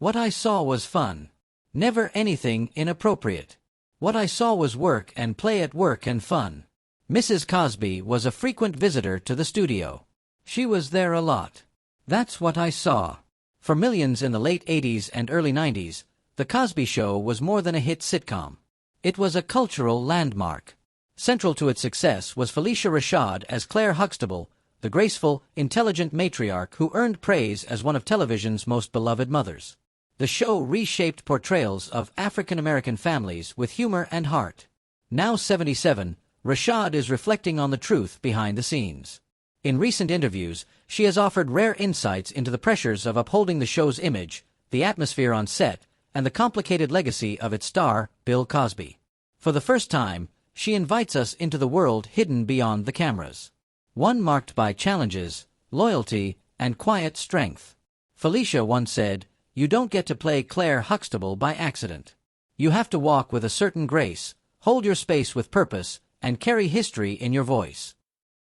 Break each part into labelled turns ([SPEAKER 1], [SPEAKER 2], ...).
[SPEAKER 1] What I saw was fun. Never anything inappropriate. What I saw was work and play at work and fun. Mrs. Cosby was a frequent visitor to the studio. She was there a lot. That's what I saw. For millions in the late 80s and early 90s, The Cosby Show was more than a hit sitcom. It was a cultural landmark. Central to its success was Phylicia Rashad as Claire Huxtable, the graceful, intelligent matriarch who earned praise as one of television's most beloved mothers. The show reshaped portrayals of African-American families with humor and heart. Now 77, Rashad is reflecting on the truth behind the scenes. In recent interviews, she has offered rare insights into the pressures of upholding the show's image, the atmosphere on set, and the complicated legacy of its star, Bill Cosby. For the first time, she invites us into the world hidden beyond the cameras. One marked by challenges, loyalty, and quiet strength. Phylicia once said, "You don't get to play Claire Huxtable by accident. You have to walk with a certain grace, hold your space with purpose, and carry history in your voice."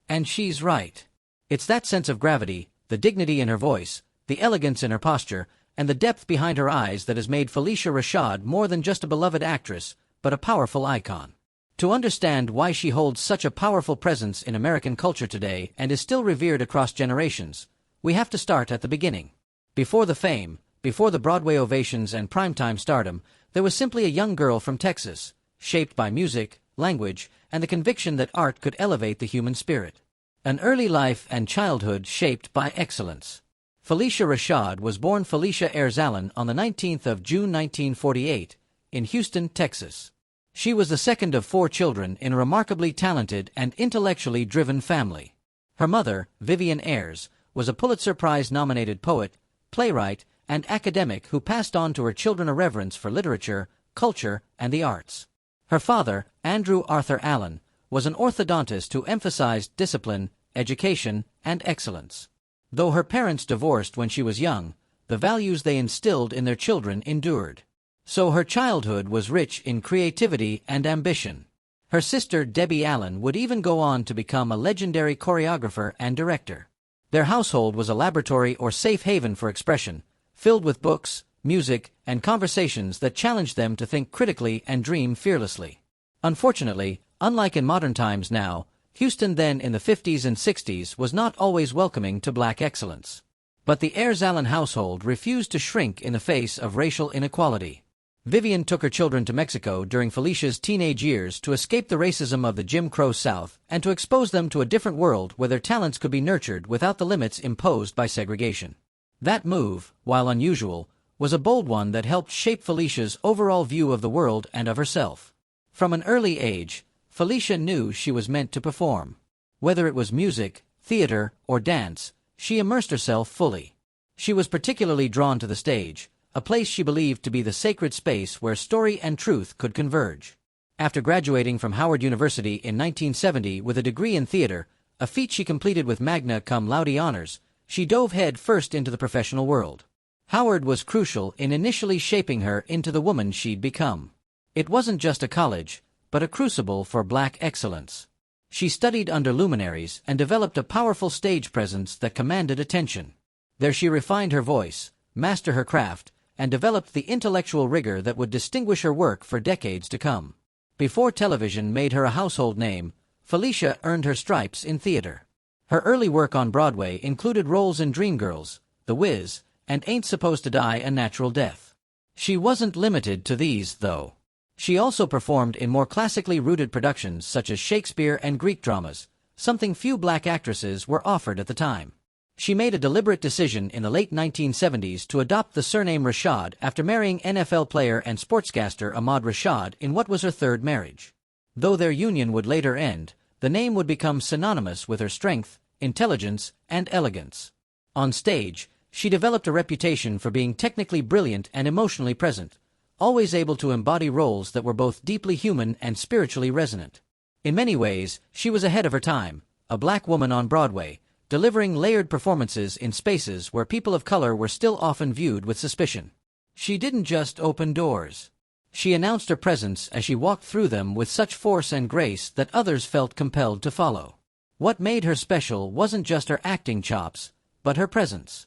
[SPEAKER 1] And she's right. It's that sense of gravity, the dignity in her voice, the elegance in her posture, and the depth behind her eyes that has made Phylicia Rashad more than just a beloved actress, but a powerful icon. To understand why she holds such a powerful presence in American culture today and is still revered across generations, we have to start at the beginning. Before the fame, before the Broadway ovations and primetime stardom, there was simply a young girl from Texas, shaped by music, language, and the conviction that art could elevate the human spirit. An early life and childhood shaped by excellence. Phylicia Rashad was born Phylicia Rashad on the 19th of June 1948, in Houston, Texas. She was the second of 4 children in a remarkably talented and intellectually driven family. Her mother, Vivian Ayers, was a Pulitzer Prize-nominated poet, playwright, and academic who passed on to her children a reverence for literature, culture, and the arts. Her father, Andrew Arthur Allen, was an orthodontist who emphasized discipline, education, and excellence. Though her parents divorced when she was young, the values they instilled in their children endured. So her childhood was rich in creativity and ambition. Her sister Debbie Allen would even go on to become a legendary choreographer and director. Their household was a laboratory or safe haven for expression, filled with books, music, and conversations that challenged them to think critically and dream fearlessly. Unfortunately, unlike in modern times now, Houston then in the 50s and 60s was not always welcoming to black excellence. But the Ayers-Allen household refused to shrink in the face of racial inequality. Vivian took her children to Mexico during Phylicia's teenage years to escape the racism of the Jim Crow South and to expose them to a different world where their talents could be nurtured without the limits imposed by segregation. That move, while unusual, was a bold one that helped shape Phylicia's overall view of the world and of herself. From an early age, Phylicia knew she was meant to perform. Whether it was music, theater, or dance, she immersed herself fully. She was particularly drawn to the stage, a place she believed to be the sacred space where story and truth could converge. After graduating from Howard University in 1970 with a degree in theater, a feat she completed with magna cum laude honors, she dove head first into the professional world. Howard was crucial in initially shaping her into the woman she'd become. It wasn't just a college, but a crucible for black excellence. She studied under luminaries and developed a powerful stage presence that commanded attention. There she refined her voice, mastered her craft, and developed the intellectual rigor that would distinguish her work for decades to come. Before television made her a household name, Phylicia earned her stripes in theater. Her early work on Broadway included roles in Dreamgirls, The Wiz, and Ain't Supposed to Die a Natural Death. She wasn't limited to these, though. She also performed in more classically rooted productions such as Shakespeare and Greek dramas, something few black actresses were offered at the time. She made a deliberate decision in the late 1970s to adopt the surname Rashad after marrying NFL player and sportscaster Ahmad Rashad in what was her third marriage. Though their union would later end, the name would become synonymous with her strength, intelligence, and elegance. On stage, she developed a reputation for being technically brilliant and emotionally present, always able to embody roles that were both deeply human and spiritually resonant. In many ways, she was ahead of her time, a black woman on Broadway, delivering layered performances in spaces where people of color were still often viewed with suspicion. She didn't just open doors. She announced her presence as she walked through them with such force and grace that others felt compelled to follow. What made her special wasn't just her acting chops, but her presence.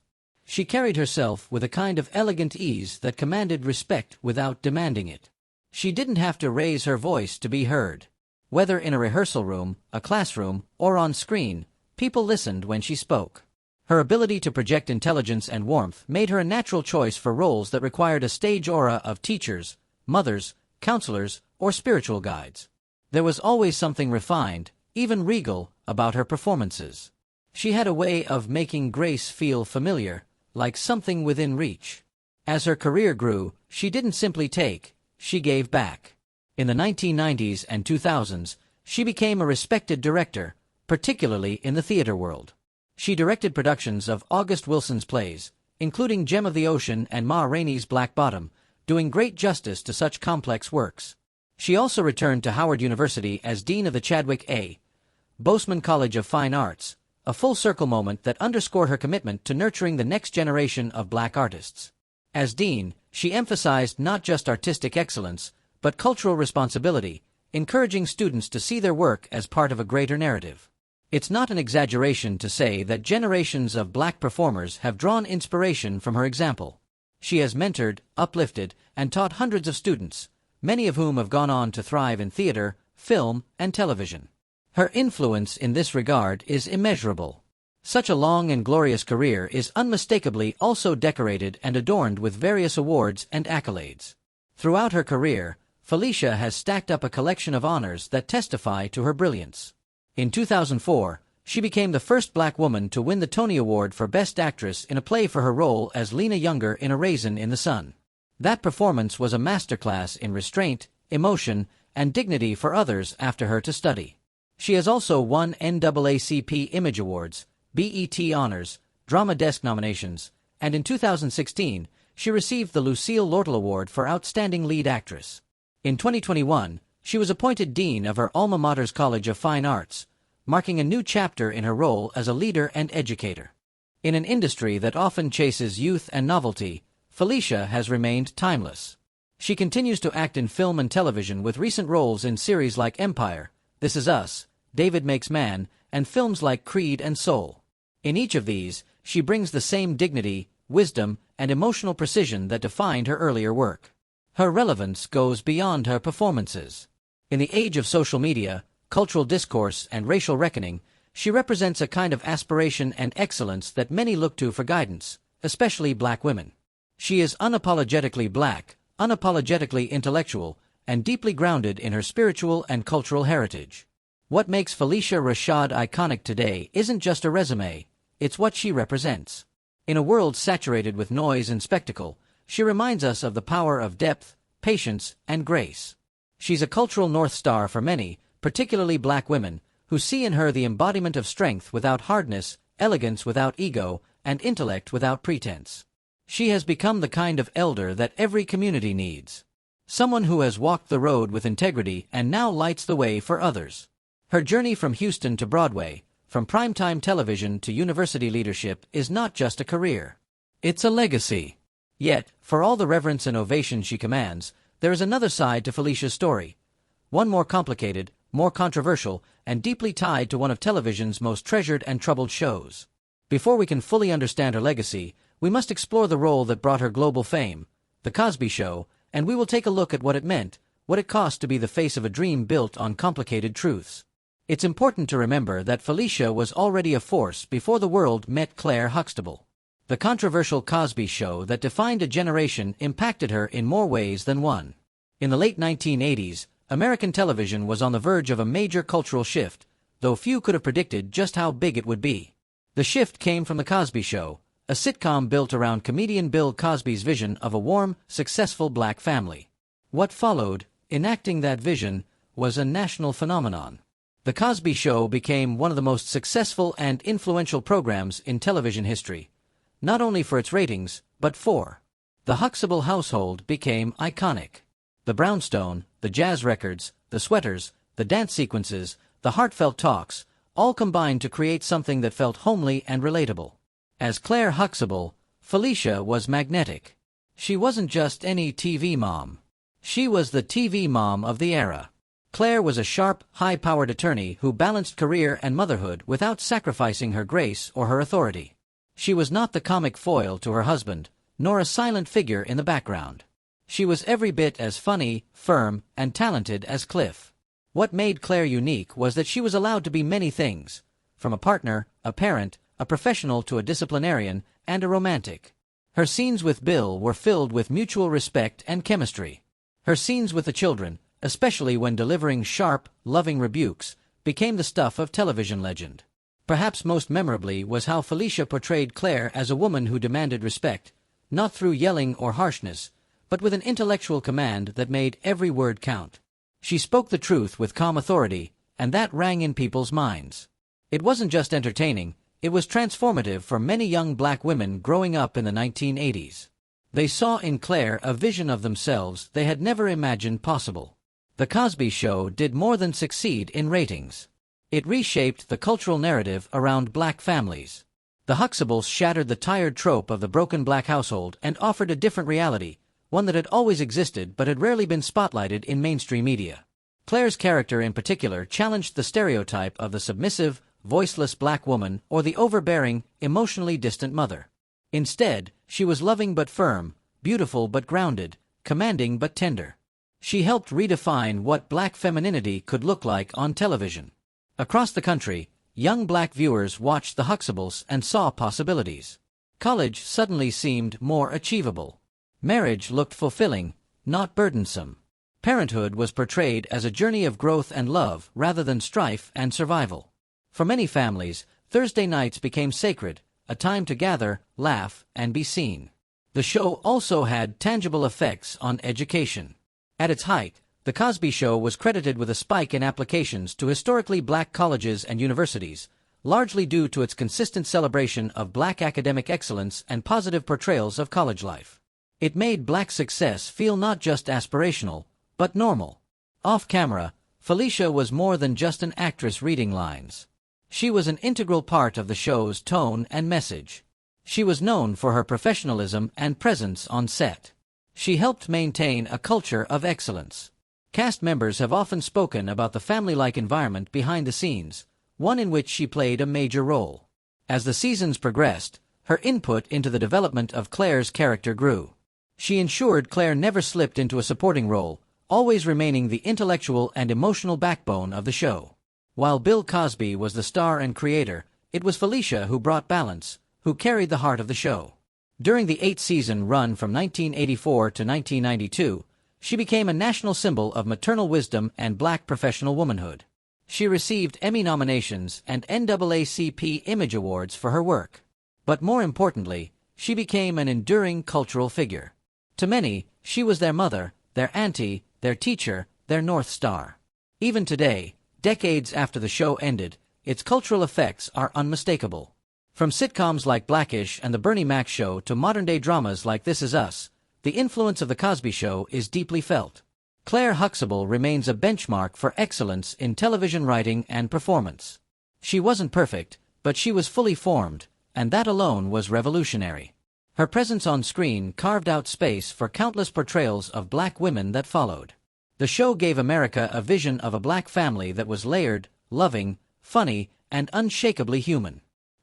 [SPEAKER 1] She carried herself with a kind of elegant ease that commanded respect without demanding it. She didn't have to raise her voice to be heard. Whether in a rehearsal room, a classroom, or on screen, people listened when she spoke. Her ability to project intelligence and warmth made her a natural choice for roles that required a stage aura of teachers, mothers, counselors, or spiritual guides. There was always something refined, even regal, about her performances. She had a way of making grace feel familiar, like something within reach. As her career grew, she didn't simply take, she gave back. In the 1990s and 2000s, she became a respected director, particularly in the theater world. She directed productions of August Wilson's plays, including Gem of the Ocean and Ma Rainey's Black Bottom, doing great justice to such complex works. She also returned to Howard University as Dean of the Chadwick A. Boseman College of Fine Arts, a full-circle moment that underscored her commitment to nurturing the next generation of black artists. As dean, she emphasized not just artistic excellence, but cultural responsibility, encouraging students to see their work as part of a greater narrative. It's not an exaggeration to say that generations of black performers have drawn inspiration from her example. She has mentored, uplifted, and taught hundreds of students, many of whom have gone on to thrive in theater, film, and television. Her influence in this regard is immeasurable. Such a long and glorious career is unmistakably also decorated and adorned with various awards and accolades. Throughout her career, Phylicia has stacked up a collection of honors that testify to her brilliance. In 2004, she became the first black woman to win the Tony Award for Best Actress in a play for her role as Lena Younger in A Raisin in the Sun. That performance was a masterclass in restraint, emotion, and dignity for others after her to study. She has also won NAACP Image Awards, BET Honors, Drama Desk nominations, and in 2016, she received the Lucille Lortel Award for Outstanding Lead Actress. In 2021, she was appointed Dean of her alma mater's College of Fine Arts, marking a new chapter in her role as a leader and educator. In an industry that often chases youth and novelty, Phylicia has remained timeless. She continues to act in film and television with recent roles in series like Empire, This Is Us, David Makes Man, and films like Creed and Soul. In each of these, she brings the same dignity, wisdom, and emotional precision that defined her earlier work. Her relevance goes beyond her performances. In the age of social media, cultural discourse, and racial reckoning, she represents a kind of aspiration and excellence that many look to for guidance, especially black women. She is unapologetically black, unapologetically intellectual, and deeply grounded in her spiritual and cultural heritage. What makes Phylicia Rashad iconic today isn't just a resume, it's what she represents. In a world saturated with noise and spectacle, she reminds us of the power of depth, patience, and grace. She's a cultural North Star for many, particularly black women, who see in her the embodiment of strength without hardness, elegance without ego, and intellect without pretense. She has become the kind of elder that every community needs. Someone who has walked the road with integrity and now lights the way for others. Her journey from Houston to Broadway, from primetime television to university leadership, is not just a career. It's a legacy. Yet, for all the reverence and ovation she commands, there is another side to Phylicia's story. One more complicated, more controversial, and deeply tied to one of television's most treasured and troubled shows. Before we can fully understand her legacy, we must explore the role that brought her global fame, The Cosby Show, and we will take a look at what it meant, what it cost to be the face of a dream built on complicated truths. It's important to remember that Phylicia was already a force before the world met Claire Huxtable. The controversial Cosby Show that defined a generation impacted her in more ways than one. In the late 1980s, American television was on the verge of a major cultural shift, though few could have predicted just how big it would be. The shift came from The Cosby Show, a sitcom built around comedian Bill Cosby's vision of a warm, successful black family. What followed, enacting that vision, was a national phenomenon. The Cosby Show became one of the most successful and influential programs in television history, not only for its ratings, but for the Huxtable household became iconic. The brownstone, the jazz records, the sweaters, the dance sequences, the heartfelt talks, all combined to create something that felt homely and relatable. As Claire Huxtable, Phylicia was magnetic. She wasn't just any TV mom. She was the TV mom of the era. Claire was a sharp, high-powered attorney who balanced career and motherhood without sacrificing her grace or her authority. She was not the comic foil to her husband, nor a silent figure in the background. She was every bit as funny, firm, and talented as Cliff. What made Claire unique was that she was allowed to be many things, from a partner, a parent, a professional to a disciplinarian, and a romantic. Her scenes with Bill were filled with mutual respect and chemistry. Her scenes with the children, especially when delivering sharp, loving rebukes, became the stuff of television legend. Perhaps most memorably was how Phylicia portrayed Claire as a woman who demanded respect, not through yelling or harshness, but with an intellectual command that made every word count. She spoke the truth with calm authority, and that rang in people's minds. It wasn't just entertaining, it was transformative for many young black women growing up in the 1980s. They saw in Claire a vision of themselves they had never imagined possible. The Cosby Show did more than succeed in ratings. It reshaped the cultural narrative around black families. The Huxtables shattered the tired trope of the broken black household and offered a different reality, one that had always existed but had rarely been spotlighted in mainstream media. Claire's character in particular challenged the stereotype of the submissive, voiceless black woman or the overbearing, emotionally distant mother. Instead, she was loving but firm, beautiful but grounded, commanding but tender. She helped redefine what black femininity could look like on television. Across the country, young black viewers watched the Huxtables and saw possibilities. College suddenly seemed more achievable. Marriage looked fulfilling, not burdensome. Parenthood was portrayed as a journey of growth and love rather than strife and survival. For many families, Thursday nights became sacred, a time to gather, laugh, and be seen. The show also had tangible effects on education. At its height, The Cosby Show was credited with a spike in applications to historically black colleges and universities, largely due to its consistent celebration of black academic excellence and positive portrayals of college life. It made black success feel not just aspirational, but normal. Off-camera, Phylicia was more than just an actress reading lines. She was an integral part of the show's tone and message. She was known for her professionalism and presence on set. She helped maintain a culture of excellence. Cast members have often spoken about the family-like environment behind the scenes, one in which she played a major role. As the seasons progressed, her input into the development of Claire's character grew. She ensured Claire never slipped into a supporting role, always remaining the intellectual and emotional backbone of the show. While Bill Cosby was the star and creator, it was Phylicia who brought balance, who carried the heart of the show. During the 8-season run from 1984 to 1992, she became a national symbol of maternal wisdom and black professional womanhood. She received Emmy nominations and NAACP Image Awards for her work. But more importantly, she became an enduring cultural figure. To many, she was their mother, their auntie, their teacher, their North Star. Even today, decades after the show ended, its cultural effects are unmistakable. From sitcoms like Blackish and The Bernie Mac Show to modern-day dramas like This Is Us, the influence of The Cosby Show is deeply felt. Claire Huxtable remains a benchmark for excellence in television writing and performance. She wasn't perfect, but she was fully formed, and that alone was revolutionary. Her presence on screen carved out space for countless portrayals of black women that followed. The show gave America a vision of a black family that was layered, loving, funny, and unshakably human.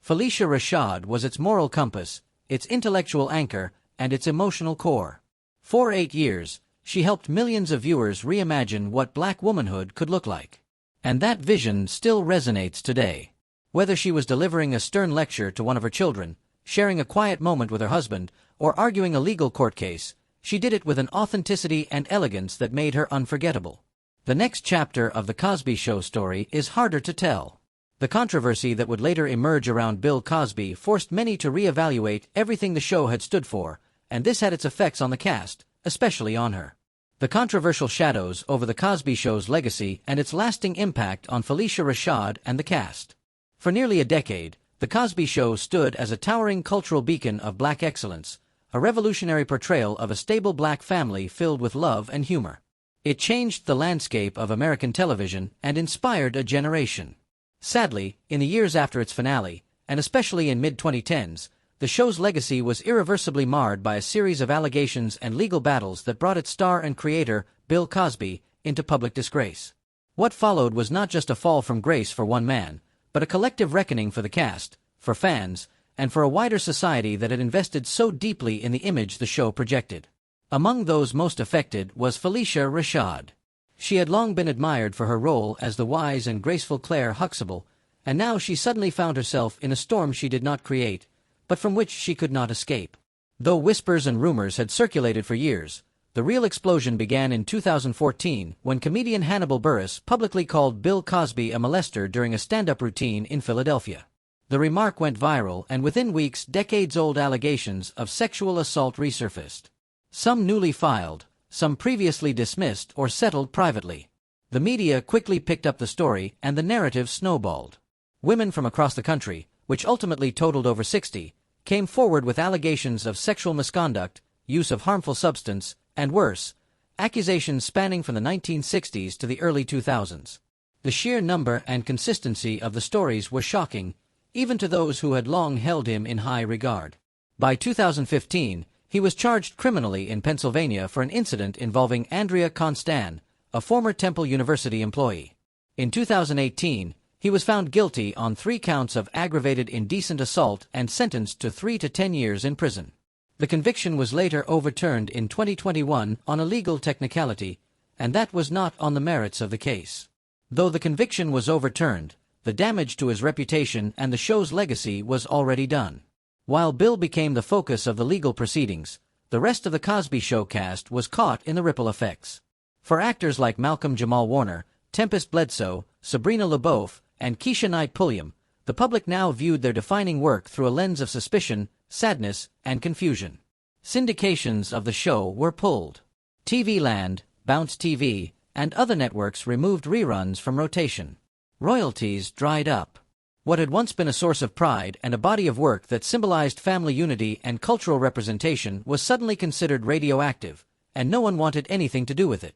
[SPEAKER 1] Phylicia Rashad was its moral compass, its intellectual anchor, and its emotional core. For 8 years, she helped millions of viewers reimagine what black womanhood could look like. And that vision still resonates today. Whether she was delivering a stern lecture to one of her children, sharing a quiet moment with her husband, or arguing a legal court case, she did it with an authenticity and elegance that made her unforgettable. The next chapter of The Cosby Show story is harder to tell. The controversy that would later emerge around Bill Cosby forced many to reevaluate everything the show had stood for, and this had its effects on the cast, especially on her. The controversial shadows over The Cosby Show's legacy and its lasting impact on Phylicia Rashad and the cast. For nearly a decade, The Cosby Show stood as a towering cultural beacon of black excellence, a revolutionary portrayal of a stable black family filled with love and humor. It changed the landscape of American television and inspired a generation. Sadly, in the years after its finale, and especially in mid-2010s, the show's legacy was irreversibly marred by a series of allegations and legal battles that brought its star and creator, Bill Cosby, into public disgrace. What followed was not just a fall from grace for one man, but a collective reckoning for the cast, for fans, and for a wider society that had invested so deeply in the image the show projected. Among those most affected was Phylicia Rashad. She had long been admired for her role as the wise and graceful Claire Huxtable, and now she suddenly found herself in a storm she did not create, but from which she could not escape. Though whispers and rumors had circulated for years, the real explosion began in 2014 when comedian Hannibal Buress publicly called Bill Cosby a molester during a stand-up routine in Philadelphia. The remark went viral, and within weeks decades-old allegations of sexual assault resurfaced. Some newly filed, some previously dismissed or settled privately. The media quickly picked up the story, and the narrative snowballed. Women from across the country, which ultimately totaled over 60, came forward with allegations of sexual misconduct, use of harmful substance, and worse, accusations spanning from the 1960s to the early 2000s. The sheer number and consistency of the stories was shocking, even to those who had long held him in high regard. By 2015, he was charged criminally in Pennsylvania for an incident involving Andrea Constan, a former Temple University employee. In 2018, he was found guilty on 3 counts of aggravated indecent assault and sentenced to 3 to 10 years in prison. The conviction was later overturned in 2021 on a legal technicality, and that was not on the merits of the case. Though the conviction was overturned, the damage to his reputation and the show's legacy was already done. While Bill became the focus of the legal proceedings, the rest of the Cosby Show cast was caught in the ripple effects. For actors like Malcolm Jamal Warner, Tempest Bledsoe, Sabrina LaBeouf, and Keisha Knight Pulliam, the public now viewed their defining work through a lens of suspicion, sadness, and confusion. Syndications of the show were pulled. TV Land, Bounce TV, and other networks removed reruns from rotation. Royalties dried up. What had once been a source of pride and a body of work that symbolized family unity and cultural representation was suddenly considered radioactive, and no one wanted anything to do with it.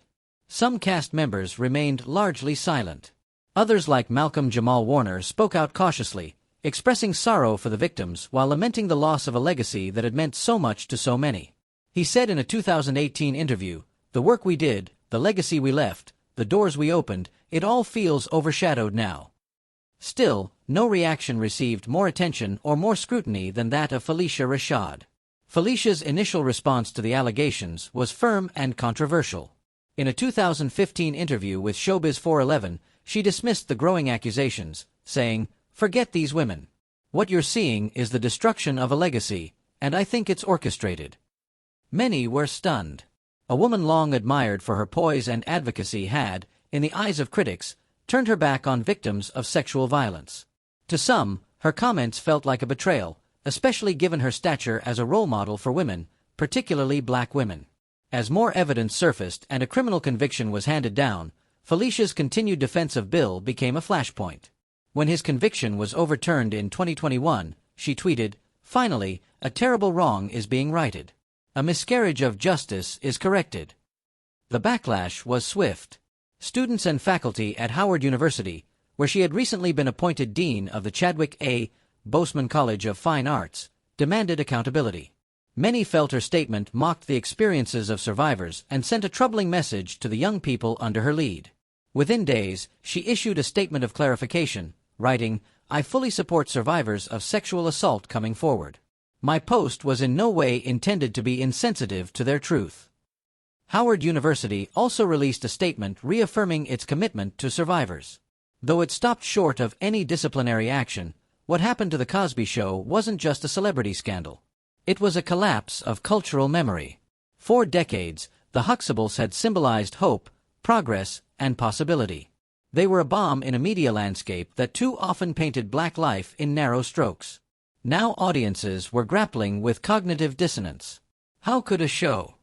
[SPEAKER 1] Some cast members remained largely silent. Others like Malcolm Jamal Warner spoke out cautiously, expressing sorrow for the victims while lamenting the loss of a legacy that had meant so much to so many. He said in a 2018 interview, "The work we did, the legacy we left, the doors we opened, it all feels overshadowed now." Still, no reaction received more attention or more scrutiny than that of Phylicia Rashad. Phylicia's initial response to the allegations was firm and controversial. In a 2015 interview with Showbiz 411, she dismissed the growing accusations, saying, "Forget these women. What you're seeing is the destruction of a legacy, and I think it's orchestrated." Many were stunned. A woman long admired for her poise and advocacy had, in the eyes of critics, turned her back on victims of sexual violence. To some, her comments felt like a betrayal, especially given her stature as a role model for women, particularly black women. As more evidence surfaced and a criminal conviction was handed down, Phylicia's continued defense of Bill became a flashpoint. When his conviction was overturned in 2021, she tweeted, "Finally, a terrible wrong is being righted. A miscarriage of justice is corrected." The backlash was swift. Students and faculty at Howard University, where she had recently been appointed dean of the Chadwick A. Boseman College of Fine Arts, demanded accountability. Many felt her statement mocked the experiences of survivors and sent a troubling message to the young people under her lead. Within days, she issued a statement of clarification, writing, "I fully support survivors of sexual assault coming forward. My post was in no way intended to be insensitive to their truth." Howard University also released a statement reaffirming its commitment to survivors. Though it stopped short of any disciplinary action, what happened to The Cosby Show wasn't just a celebrity scandal. It was a collapse of cultural memory. For decades, the Huxtables had symbolized hope, progress, and possibility. They were a bomb in a media landscape that too often painted black life in narrow strokes. Now audiences were grappling with cognitive dissonance. How could a show